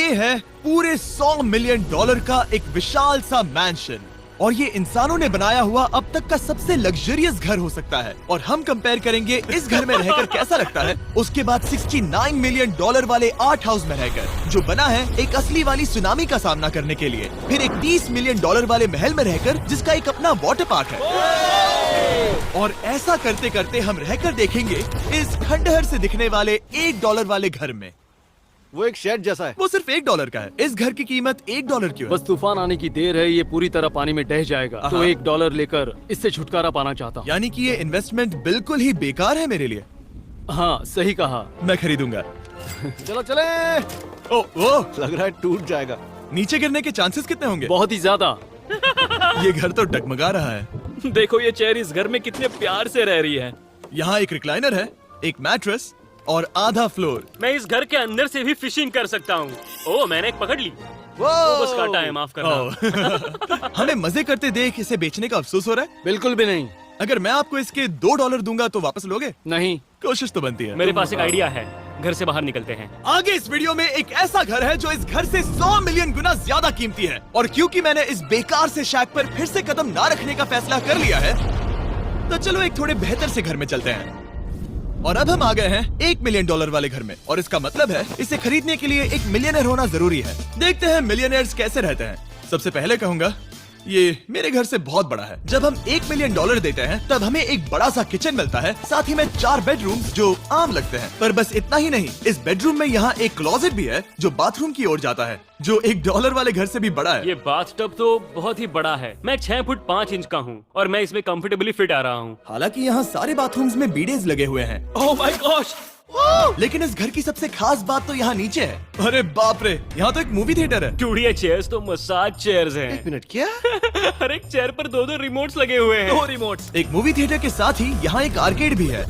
ये है पूरे $100 मिलियन का एक विशाल सा मैंशन, और ये इंसानों ने बनाया हुआ अब तक का सबसे लग्जरियस घर हो सकता है। और हम कंपेयर करेंगे इस घर में रहकर कैसा लगता है उसके बाद $69 मिलियन वाले आर्ट हाउस में रहकर, जो बना है एक असली वाली सुनामी का सामना करने के लिए। फिर एक $30 मिलियन वाले महल में रहकर जिसका एक अपना वाटर पार्क है। और ऐसा करते करते हम रहकर देखेंगे इस खंडहर से दिखने वाले $1 वाले घर में। वो एक शेड जैसा है। वो सिर्फ $1 का है। इस घर की कीमत $1 क्यों है? बस तूफान आने की देर है, ये पूरी तरह पानी में ढह जाएगा, तो $1 लेकर इससे छुटकारा पाना चाहता हूँ। यानी कि ये इन्वेस्टमेंट बिल्कुल ही बेकार है मेरे लिए। हाँ सही कहा। मैं खरीदूंगा। चलो चले। ओ, लग रहा है टूट जाएगा। नीचे गिरने के चांसेस कितने होंगे? बहुत ही ज्यादा। ये घर तो डगमगा रहा है। देखो ये चेयर इस घर में कितने प्यार से रह रही है। यहाँ एक रिक्लाइनर है, एक मैट्रेस और आधा फ्लोर। मैं इस घर के अंदर से भी फिशिंग कर सकता हूँ। ओह मैंने एक पकड़ ली। वो बस काटा है, माफ करना। हमें मजे करते देख इसे बेचने का अफसोस हो रहा है? बिल्कुल भी नहीं। अगर मैं आपको इसके $2 दूंगा तो वापस लोगे? नहीं। कोशिश तो बनती है। मेरे पास एक आइडिया है, घर से बाहर निकलते हैं। आगे इस वीडियो में एक ऐसा घर है जो इस घर से 100 मिलियन गुना ज्यादा कीमती है, और क्योंकि मैंने इस बेकार से शैक पर फिर से कदम ना रखने का फैसला कर लिया है, तो चलो एक थोड़े बेहतर से घर में चलते हैं। और अब हम आ गए हैं $1 मिलियन वाले घर में, और इसका मतलब है इसे खरीदने के लिए एक मिलियनर होना जरूरी है। देखते हैं मिलियनर्स कैसे रहते हैं। सबसे पहले कहूंगा ये मेरे घर से बहुत बड़ा है। जब हम $1 मिलियन देते हैं तब हमें एक बड़ा सा किचन मिलता है, साथ ही में 4 बेडरूम जो आम लगते हैं। पर बस इतना ही नहीं, इस बेडरूम में यहाँ एक क्लोजेट भी है जो बाथरूम की ओर जाता है, जो $1 वाले घर से भी बड़ा है। ये बाथटब तो बहुत ही बड़ा है। मैं 6 फुट 5 इंच का हूँ और मैं इसमें कंफर्टेबली फिट आ रहा हूँ। हालांकि यहाँ सारे बाथरूम्स में बीडेज लगे हुए हैं। Oh my gosh! लेकिन इस घर की सबसे खास बात तो यहाँ नीचे है। अरे बाप रे, यहाँ तो एक मूवी थिएटर है। टूड, ये चेयर्स तो मसाज चेयर्स हैं। एक मिनट, क्या? हर एक चेयर पर 2-2 रिमोट्स लगे हुए हैं। 2 रिमोट्स। एक मूवी थिएटर के साथ ही यहाँ एक आर्केड भी है।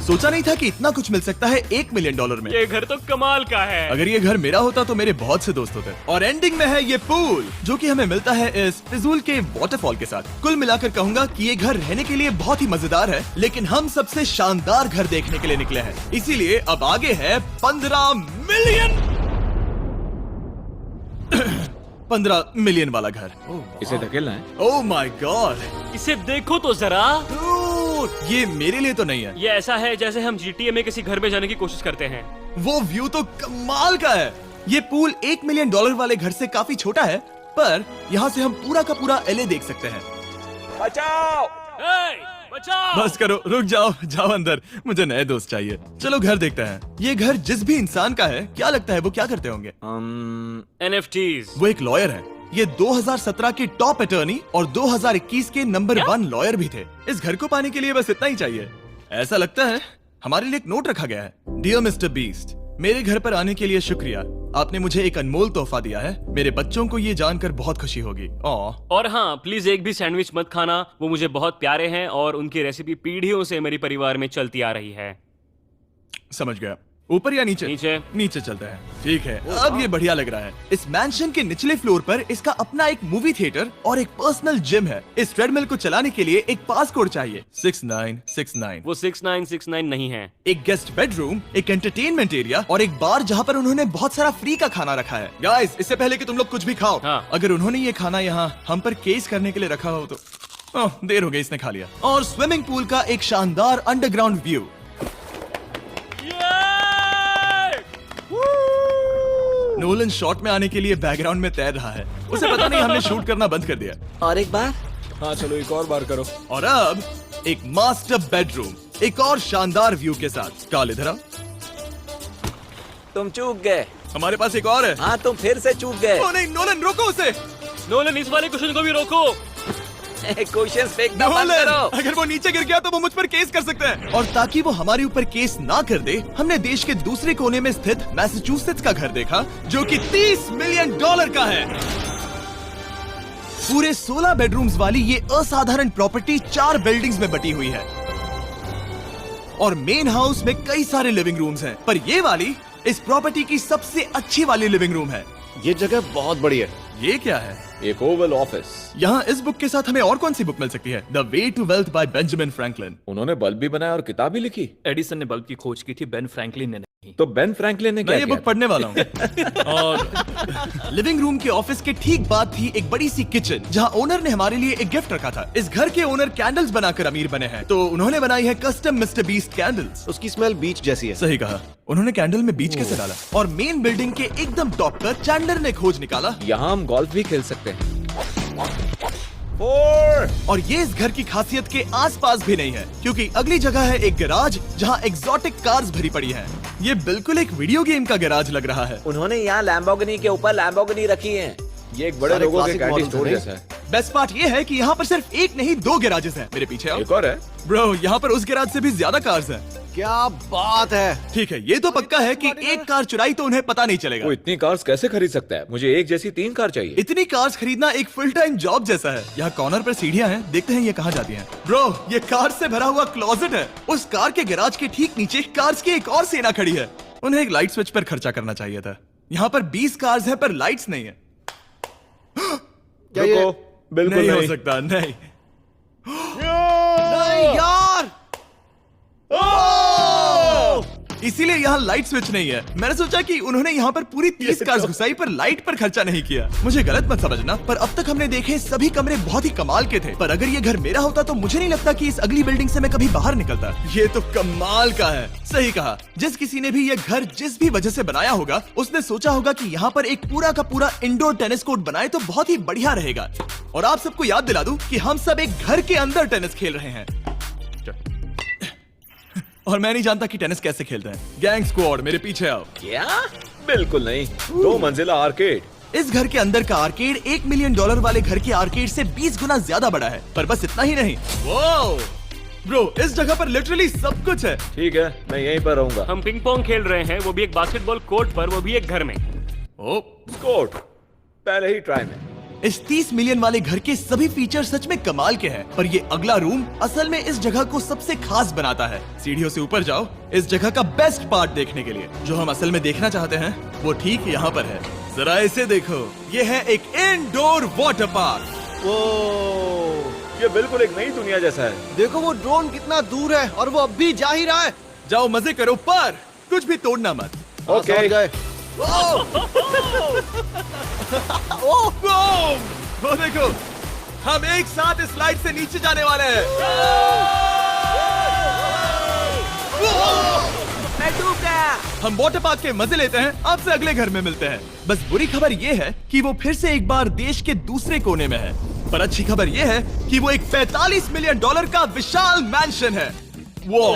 सोचा नहीं था कि इतना कुछ मिल सकता है $1 मिलियन में। ये घर तो कमाल का है। अगर ये घर मेरा होता तो मेरे बहुत से दोस्त होते। और एंडिंग में है ये पूल, जो कि हमें मिलता है इस फिजूल के वाटरफॉल के साथ। कुल मिलाकर कहूंगा कि ये घर रहने के लिए बहुत ही मजेदार है, लेकिन हम सबसे शानदार घर देखने के लिए निकले हैं, इसीलिए अब आगे है 15 मिलियन वाला घर। इसे धकेलना है। ओह माय गॉड, इसे देखो तो जरा। ये मेरे लिए तो नहीं है। ये ऐसा है जैसे हम GTA में किसी घर में जाने की कोशिश करते हैं। वो व्यू तो कमाल का है। ये पूल $1 मिलियन वाले घर से काफी छोटा है, पर यहाँ से हम पूरा का पूरा LA देख सकते हैं। बचाओ! बचाओ! बस करो, रुक जाओ, जाओ अंदर, मुझे नए दोस्त चाहिए। चलो घर देखते हैं। ये घर जिस भी इंसान का है, क्या लगता है वो क्या करते होंगे? NFTs। वो एक लॉयर है। ये 2017 के टॉप अटर्नी और 2021 के नंबर 1 लॉयर भी थे। इस घर को पाने के लिए बस इतना ही चाहिए। ऐसा लगता है हमारे लिए एक नोट रखा गया है। डियर मिस्टर बीस्ट, मेरे घर पर आने के लिए शुक्रिया। आपने मुझे एक अनमोल तोहफा दिया है। मेरे बच्चों को ये जानकर बहुत खुशी होगी। और हाँ, प्लीज एक भी सैंडविच मत खाना, वो मुझे बहुत प्यारे हैं और उनकी रेसिपी पीढ़ियों से मेरे परिवार में चलती आ रही है। समझ गया। ऊपर या नीचे? नीचे। नीचे चलते हैं। ठीक है, अब ये बढ़िया लग रहा है। इस मैंशन के निचले फ्लोर पर इसका अपना एक मूवी थिएटर और एक पर्सनल जिम है। इस ट्रेडमिल को चलाने के लिए एक पास कोड चाहिए, 6969। वो 6969 नहीं है। एक गेस्ट बेडरूम, एक एंटरटेनमेंट एरिया और एक बार जहाँ पर उन्होंने बहुत सारा फ्री का खाना रखा है। गाइस, इससे पहले कि तुम लोग कुछ भी खाओ, हाँ। अगर उन्होंने ये खाना यहाँ हम पर केस करने के लिए रखा हो तो देर हो गई, इसने खा लिया। और स्विमिंग पूल का एक शानदार अंडरग्राउंड व्यू। नोलन शॉट में आने के लिए बैकग्राउंड में तैर रहा है। उसे पता नहीं हमने शूट करना बंद कर दिया। और एक बार? हाँ चलो एक और बार करो। और अब एक मास्टर बेडरूम, एक और शानदार व्यू के साथ। काल इधर आओ। तुम चूक गए। हमारे पास एक और है। हाँ तुम फिर से चूक गए। ओ नहीं, नोलन रोको उसे। नोलन, इस वाले क्वेश्चन को भी रोको। क्वेश्चन फेंकना बंद नोलन, करो। अगर वो नीचे गिर गया तो वो मुझ पर केस कर सकते हैं। और ताकि वो हमारे ऊपर केस ना कर दे, हमने देश के दूसरे कोने में स्थित मैसाचुसेट्स का घर देखा, जो कि $30 मिलियन का है। पूरे 16 बेडरूम्स वाली ये असाधारण प्रॉपर्टी 4 बिल्डिंग्स में बटी हुई है, और मेन हाउस में कई सारे लिविंग रूम्स हैं, पर ये वाली इस प्रॉपर्टी की सबसे अच्छी वाली लिविंग रूम है। ये जगह बहुत बड़ी है। ये क्या है? एक ओवल ऑफिस। यहाँ इस बुक के साथ हमें और कौन सी बुक मिल सकती है? The way to wealth by Benjamin Franklin. उन्होंने बल्ब भी बनाया और किताब भी लिखी। एडिसन ने बल्ब की खोज की थी, बेन फ्रैंकलिन ने नहीं। तो बेन फ्रैंकलिन ने मैं क्या ये बुक किया? पढ़ने वाला हूँ। और लिविंग रूम के ऑफिस के ठीक बाद थी एक बड़ी सी किचन जहाँ ओनर ने हमारे लिए एक गिफ्ट रखा था। इस घर के ओनर कैंडल्स बनाकर अमीर बने हैं, तो उन्होंने बनाई है कस्टम मिस्टर बीस्ट कैंडल्स। उसकी स्मेल बीच जैसी है। सही कहा। उन्होंने कैंडल में बीच कैसे डाला? और मेन बिल्डिंग के एकदम टॉप पर चैंडलर ने खोज निकाला। यहाँ हम गोल्फ भी खेल सकते हैं। 4 और ये इस घर की खासियत के आसपास भी नहीं है, क्योंकि अगली जगह है एक गैराज जहाँ एग्जॉटिक कार्स भरी पड़ी हैं। ये बिल्कुल एक वीडियो गेम का गैराज लग रहा है। उन्होंने यहाँ लैम्बोर्गिनी के ऊपर लैम्बोर्गिनी रखी है। ये एक बड़े सारे लोगों के classic कैंडी models स्टोर हैं। जैसा है। बेस्ट पार्ट ये है कि यहाँ पर सिर्फ एक नहीं 2 गैराजेस हैं। मेरे पीछे आओ। एक और है। ब्रो, यहाँ पर उस गैराज से भी ज्यादा कार्स हैं। क्या बात है। ठीक है, ये तो पक्का है कि एक कार चुराई तो उन्हें पता नहीं चलेगा। वो इतनी कार्स कैसे खरीद सकता है? मुझे एक जैसी 3 कार चाहिए। इतनी कार्स खरीदना एक फुल टाइम जॉब जैसा है। यहाँ कॉर्नर पर सीढ़ियाँ हैं, देखते हैं ये कहाँ जाती हैं। ब्रो, ये कार से भरा हुआ क्लोजेट है। उस कार के गैराज के ठीक नीचे कार्स की एक और सेना खड़ी है। उन्हें एक लाइट स्विच पर खर्चा करना चाहिए था। यहाँ पर 20 कार्स हैं पर लाइट्स नहीं है। क्या ये रुको, बिल्कुल नहीं हो नहीं। सकता, नहीं। नहीं यार। इसीलिए यहाँ लाइट स्विच नहीं है। मैंने सोचा कि उन्होंने यहाँ पर पूरी 30 कार्स घुसाई पर लाइट पर खर्चा नहीं किया। मुझे गलत मत समझना, पर अब तक हमने देखे सभी कमरे बहुत ही कमाल के थे। पर अगर ये घर मेरा होता तो मुझे नहीं लगता कि इस अगली बिल्डिंग से मैं कभी बाहर निकलता। ये तो कमाल का है। सही कहा। जिस किसी ने भी ये घर जिस भी वजह से बनाया होगा, उसने सोचा होगा कि यहाँ पर एक पूरा का पूरा इंडोर टेनिस कोर्ट बनाए तो बहुत ही बढ़िया रहेगा। और आप सबको याद दिला दूं कि हम सब एक घर के अंदर टेनिस खेल रहे हैं। और मैं नहीं जानता कि टेनिस कैसे खेलते हैं। गैंग स्क्वाड, मेरे पीछे आओ। क्या? बिल्कुल नहीं। 2 मंजिला आर्केड। इस घर के अंदर का आर्केड $1 मिलियन वाले घर के आर्केड से 20 गुना ज्यादा बड़ा है। पर बस इतना ही नहीं। वाओ ब्रो, इस जगह पर लिटरली सब कुछ है। ठीक है, मैं यहीं पर रहूंगा। हम पिंग पोंग खेल रहे हैं, वो भी एक बास्केटबॉल कोर्ट पर, वो भी एक घर में। ओ, स्कोर पहले ही ट्राई में। इस 30 मिलियन वाले घर के सभी फीचर सच में कमाल के हैं, पर ये अगला रूम असल में इस जगह को सबसे खास बनाता है। सीढ़ियों से ऊपर जाओ इस जगह का बेस्ट पार्ट देखने के लिए। जो हम असल में देखना चाहते हैं वो ठीक यहाँ पर है। जरा इसे देखो, ये है एक इंडोर वाटर पार्क। वो ये बिल्कुल एक नई दुनिया जैसा है। देखो वो ड्रोन कितना दूर है और वो अब भी जा ही रहा है। जाओ मजे करो, पर कुछ भी तोड़ना मत। ओके। समझ गए। वो देखो, हम एक साथ इस स्लाइड से नीचे जाने वाले हैं। मैं डूब गया। हम वाटर पार्क के मजे लेते हैं। आपसे अगले घर में मिलते हैं। बस बुरी खबर ये है कि वो फिर से एक बार देश के दूसरे कोने में है। पर अच्छी खबर ये है कि वो एक $45 मिलियन का विशाल मैंशन है। वो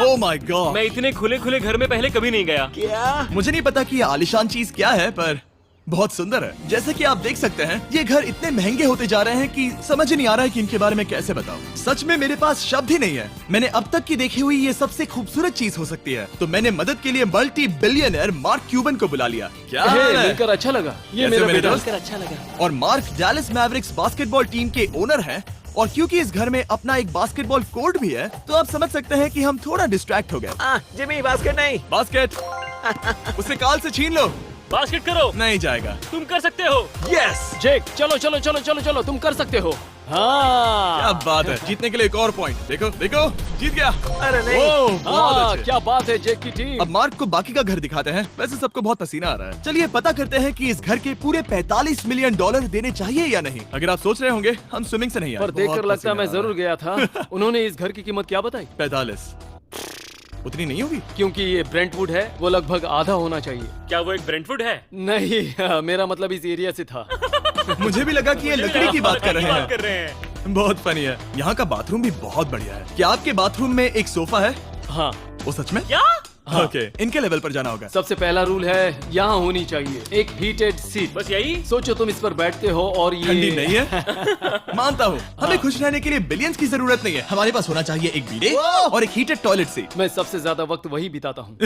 ओह माय गॉड। मैं इतने खुले खुले घर में पहले कभी नहीं गया। क्या? मुझे नहीं पता कि ये आलिशान चीज क्या है, पर बहुत सुंदर है। जैसे कि आप देख सकते हैं, ये घर इतने महंगे होते जा रहे हैं कि समझ ही नहीं आ रहा है कि इनके बारे में कैसे बताऊं। सच में मेरे पास शब्द ही नहीं है। मैंने अब तक की देखी हुई ये सबसे खूबसूरत चीज हो सकती है। तो मैंने मदद के लिए मल्टी बिलियनर मार्क क्यूबन को बुला लिया। क्या हाल है? मिलकर अच्छा लगा। ये कैसे मेरा मेरे बेटा। दोस्त? अच्छा लगा। और mark Dallas Mavericks basketball team के ओनर हैं। और क्योंकि इस घर में अपना एक बास्केटबॉल कोर्ट भी है, तो आप समझ सकते हैं कि हम थोड़ा डिस्ट्रैक्ट हो गए। जिमी बास्केट नहीं। बास्केट उसे काल से छीन लो। बास्केट करो, नहीं जाएगा। तुम कर सकते हो। यस, जेक, चलो चलो चलो चलो चलो, तुम कर सकते हो। हाँ क्या बात है। जीतने के लिए एक और पॉइंट। देखो देखो, जीत गया। अरे नहीं। ओह, बहुत हाँ, अच्छे। क्या बात है जेक की टीम। अब मार्क को बाकी का घर दिखाते हैं। वैसे सबको बहुत पसीना आ रहा है। चलिए पता करते हैं कि इस घर के पूरे $45 मिलियन देने चाहिए या नहीं। अगर आप सोच रहे होंगे हम स्विमिंग से नहीं आए, पर देखकर बहुत लगता पसीना मैं आ रहा जरूर गया था। उन्होंने इस घर की कीमत क्या बताई? 45 उतनी नहीं होगी। क्योंकि ये ब्रेंटवुड है, वो लगभग आधा होना चाहिए। क्या वो एक ब्रेंटफुड है? नहीं, मेरा मतलब इस एरिया से था। मुझे भी लगा कि ये लकड़ी की बात कर रहे कर हैं। रहे हैं। बहुत फनी है। यहाँ का बाथरूम भी बहुत बढ़िया है। क्या आपके बाथरूम में एक सोफा है? हाँ, वो सच में? क्या? ओके, इनके लेवल पर जाना होगा। सबसे पहला रूल है यहाँ होनी चाहिए एक हीटेड सीट। बस यही? सोचो तुम इस पर बैठते हो और ये ठंडी नहीं है। मानता हूँ, हमें खुश रहने के लिए बिलियंस की जरूरत नहीं है। हमारे पास होना चाहिए एक बीडे और एक हीटेड टॉयलेट सीट। मैं सबसे ज्यादा वक्त वही बिताता हूँ।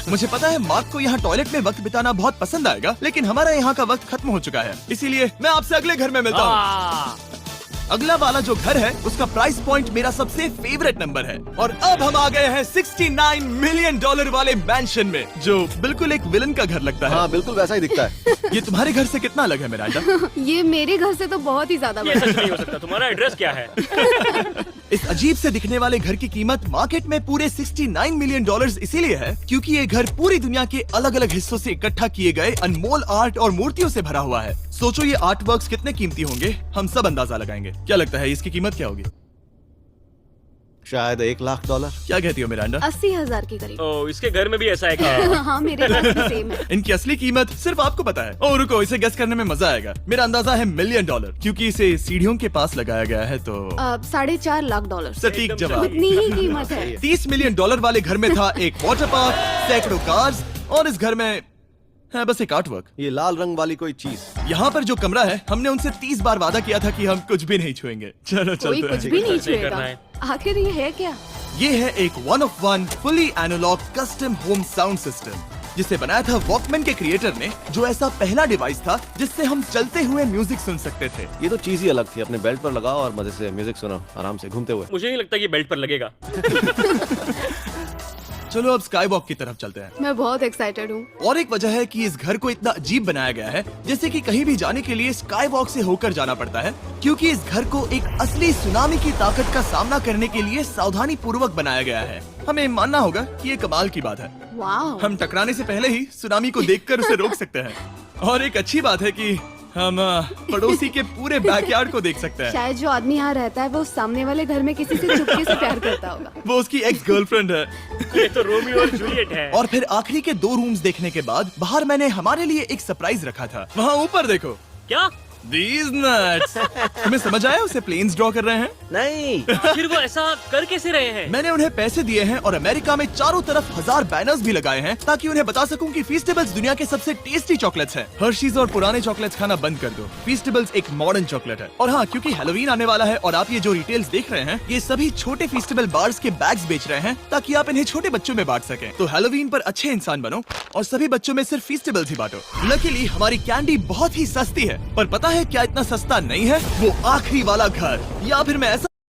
मुझे पता है मार्क को यहाँ टॉयलेट में वक्त बिताना बहुत पसंद आएगा, लेकिन हमारा यहाँ का वक्त खत्म हो चुका है। इसीलिए मैं आपसे अगले घर में मिलता हूँ। अगला वाला जो घर है उसका प्राइस पॉइंट मेरा सबसे फेवरेट नंबर है। और अब हम आ गए हैं $69 मिलियन वाले मैंशन में, जो बिल्कुल एक विलन का घर लगता है। हाँ बिल्कुल वैसा ही दिखता है। ये तुम्हारे घर से कितना अलग है मिरांडा? ये मेरे घर से तो बहुत ही ज्यादा ये बड़ा सच नहीं हो सकता। तुम्हारा एड्रेस क्या है? इस अजीब से दिखने वाले घर की कीमत मार्केट में पूरे 69 मिलियन डॉलर्स इसीलिए है क्योंकि ये घर पूरी दुनिया के अलग अलग हिस्सों से इकट्ठा किए गए अनमोल आर्ट और मूर्तियों से भरा हुआ है। सोचो ये आर्ट वर्क्स कितने कीमती होंगे, हम सब अंदाजा लगाएंगे। क्या लगता है इसकी कीमत क्या होगी? शायद $1,00,000। क्या कहती हो मिरांडा? 80,000 के करीब। ओ, इसके घर में भी ऐसा है क्या? हाँ, मेरे पास भी सेम है। इनकी असली कीमत सिर्फ आपको पता है। ओ रुको, इसे गेस करने में मजा आएगा। मेरा अंदाजा है $1 मिलियन क्योंकि इसे सीढ़ियों के पास लगाया गया है तो $4.5 लाख। सटीक जवाब। उतनी ही कीमत है। $30 मिलियन वाले घर में था एक वाटर पार्क, सैकड़ों कार्स और इस घर में है बस एक आर्टवर्क। ये लाल रंग वाली कोई चीज। यहाँ पर जो कमरा है, हमने उनसे 30 बार वादा किया था कि हम कुछ भी नहीं छुएंगे। चलो कोई चलते कुछ हैं। भी नहीं सही करना छुएगा। है। आखिर ये है क्या? ये है एक 1 of 1 fully analog custom home sound system जिसे बनाया था वॉकमैन के क्रिएटर ने, जो ऐसा पहला डिवाइस था जिससे हम चलते हुए म्यूजिक सुन सकते थे। ये तो चीज ही अलग थी। अपने बेल्ट पर लगाओ और मजे से म्यूजिक सुनो आराम से घूमते हुए। मुझे नहीं लगता कि बेल्ट पर लगेगा। चलो अब स्काई वॉक की तरफ चलते हैं। मैं बहुत एक्साइटेड हूँ। और एक वजह है कि इस घर को इतना अजीब बनाया गया है जैसे कि कहीं भी जाने के लिए स्काई वॉक से होकर जाना पड़ता है, क्योंकि इस घर को एक असली सुनामी की ताकत का सामना करने के लिए सावधानी पूर्वक बनाया गया है। हमें मानना होगा कि ये कमाल की बात है। वाह। हम टकराने से पहले ही सुनामी को देखकर उसे रोक सकते हैं। और एक अच्छी बात है कि हम पड़ोसी के पूरे बैकयार्ड को देख सकते हैं। शायद जो आदमी यहाँ रहता है वो सामने वाले घर में किसी से चुपके से प्यार करता होगा। वो उसकी एक्स गर्लफ्रेंड है। ये तो रोमियो और जूलियट है। और फिर आखिरी के 2 रूम्स देखने के बाद बाहर मैंने हमारे लिए एक सरप्राइज रखा था। वहाँ ऊपर देखो। क्या? These nuts! तुम्हें समझ आया उसे प्लेन्स ड्रॉ कर रहे हैं? नहीं। फिर वो ऐसा कर कैसे रहे हैं? मैंने उन्हें पैसे दिए हैं और अमेरिका में चारों तरफ 1000 बैनर्स भी लगाए हैं ताकि उन्हें बता सकूं कि फीस्टेबल्स दुनिया के सबसे टेस्टी चॉकलेट्स हैं। हर्शीज और पुराने चॉकलेट्स खाना बंद कर दो। फीस्टेबल्स एक मॉडर्न चॉकलेट है। और हाँ, क्योंकि हैलोवीन आने वाला है और आप ये जो रिटेल्स देख रहे हैं, ये सभी छोटे फीस्टेबल बार्स के बैग्स बेच रहे हैं ताकि आप इन्हें छोटे बच्चों में बांट सकें। तो हैलोवीन पर अच्छे इंसान बनो और सभी बच्चों में सिर्फ फीस्टेबल्स ही बांटो। लकीली हमारी कैंडी बहुत ही सस्ती है, पर पता है क्या इतना सस्ता नहीं है? वो आखिरी वाला घर, या फिर मैं ऐसा